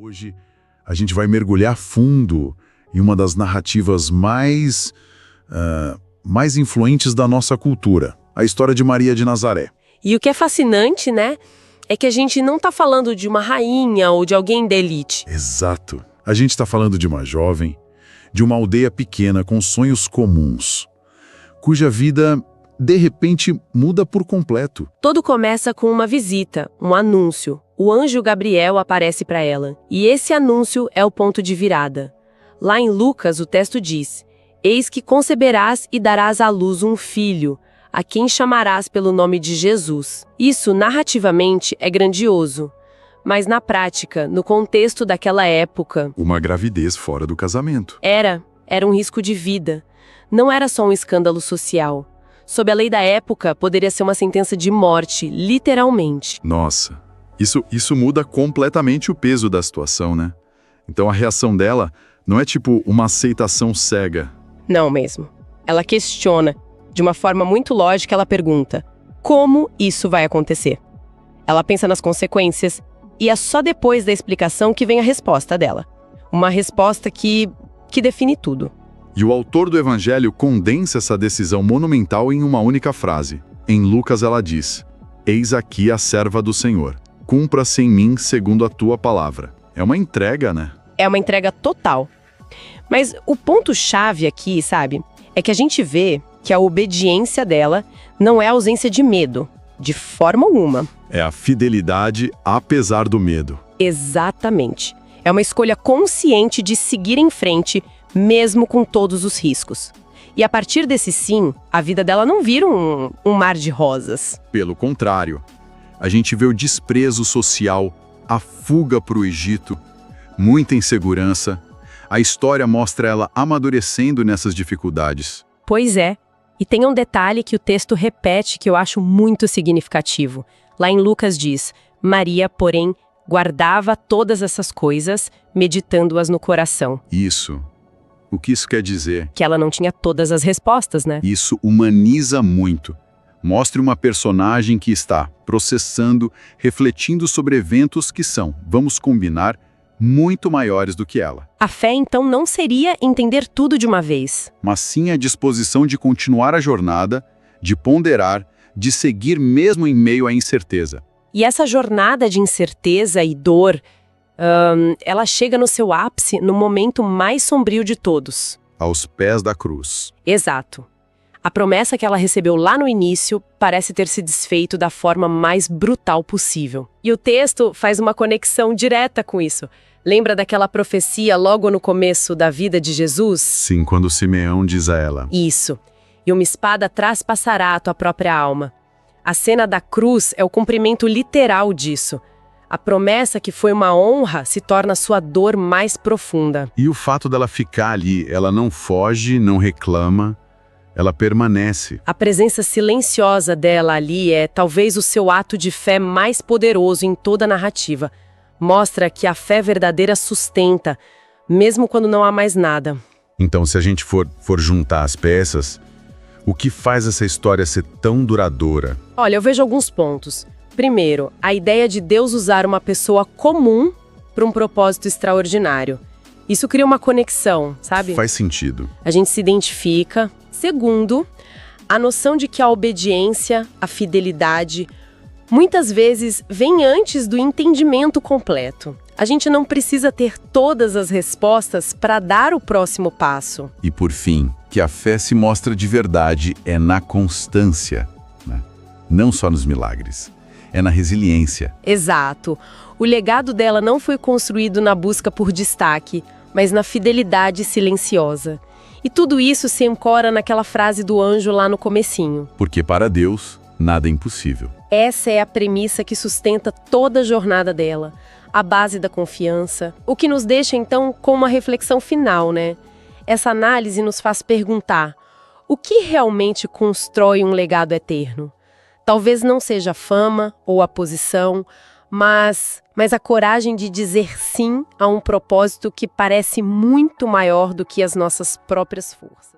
Hoje a gente vai mergulhar fundo em uma das narrativas mais influentes da nossa cultura, a história de Maria de Nazaré. E o que é fascinante, né, é que a gente não está falando de uma rainha ou de alguém da elite. Exato. A gente está falando de uma jovem, de uma aldeia pequena com sonhos comuns, cuja vida, de repente, muda por completo. Tudo começa com uma visita, um anúncio. O anjo Gabriel aparece para ela, e esse anúncio é o ponto de virada. Lá em Lucas, o texto diz: "Eis que conceberás e darás à luz um filho, a quem chamarás pelo nome de Jesus." Isso, narrativamente, é grandioso. Mas na prática, no contexto daquela época... Uma gravidez fora do casamento. Era um risco de vida. Não era só um escândalo social. Sob a lei da época, poderia ser uma sentença de morte, literalmente. Nossa, isso muda completamente o peso da situação, né? Então a reação dela não é tipo uma aceitação cega. Não mesmo. Ela questiona. De uma forma muito lógica, ela pergunta: como isso vai acontecer? Ela pensa nas consequências, e é só depois da explicação que vem a resposta dela. Uma resposta que define tudo. E o autor do Evangelho condensa essa decisão monumental em uma única frase. Em Lucas ela diz: "Eis aqui a serva do Senhor. Cumpra-se em mim segundo a tua palavra." É uma entrega, né? É uma entrega total. Mas o ponto-chave aqui, sabe, é que a gente vê que a obediência dela não é a ausência de medo, de forma alguma. É a fidelidade apesar do medo. Exatamente. É uma escolha consciente de seguir em frente, mesmo com todos os riscos. E a partir desse sim, a vida dela não vira um mar de rosas. Pelo contrário, a gente vê o desprezo social, a fuga para o Egito, muita insegurança. A história mostra ela amadurecendo nessas dificuldades. Pois é. E tem um detalhe que o texto repete que eu acho muito significativo. Lá em Lucas diz: "Maria, porém, guardava todas essas coisas, meditando-as no coração." Isso. O que isso quer dizer? Que ela não tinha todas as respostas, né? Isso humaniza muito. Mostre uma personagem que está processando, refletindo sobre eventos que são, vamos combinar, muito maiores do que ela. A fé, então, não seria entender tudo de uma vez, mas sim a disposição de continuar a jornada, de ponderar, de seguir mesmo em meio à incerteza. E essa jornada de incerteza e dor, ela chega no seu ápice no momento mais sombrio de todos. Aos pés da cruz. Exato. A promessa que ela recebeu lá no início parece ter se desfeito da forma mais brutal possível. E o texto faz uma conexão direta com isso. Lembra daquela profecia logo no começo da vida de Jesus? Sim, quando Simeão diz a ela: "Isso. E uma espada traspassará a tua própria alma." A cena da cruz é o cumprimento literal disso. A promessa que foi uma honra se torna sua dor mais profunda. E o fato dela ficar ali, ela não foge, não reclama, ela permanece. A presença silenciosa dela ali é talvez o seu ato de fé mais poderoso em toda a narrativa. Mostra que a fé verdadeira sustenta, mesmo quando não há mais nada. Então, se a gente for juntar as peças, o que faz essa história ser tão duradoura? Olha, eu vejo alguns pontos. Primeiro, a ideia de Deus usar uma pessoa comum para um propósito extraordinário. Isso cria uma conexão, sabe? Faz sentido. A gente se identifica. Segundo, a noção de que a obediência, a fidelidade, muitas vezes vem antes do entendimento completo. A gente não precisa ter todas as respostas para dar o próximo passo. E por fim, que a fé se mostra de verdade é na constância, né? Não só nos milagres, é na resiliência. Exato. O legado dela não foi construído na busca por destaque, mas na fidelidade silenciosa. E tudo isso se ancora naquela frase do anjo lá no comecinho. Porque para Deus, nada é impossível. Essa é a premissa que sustenta toda a jornada dela, a base da confiança. O que nos deixa, então, com uma reflexão final, né? Essa análise nos faz perguntar: o que realmente constrói um legado eterno? Talvez não seja a fama ou a posição, mas a coragem de dizer sim a um propósito que parece muito maior do que as nossas próprias forças.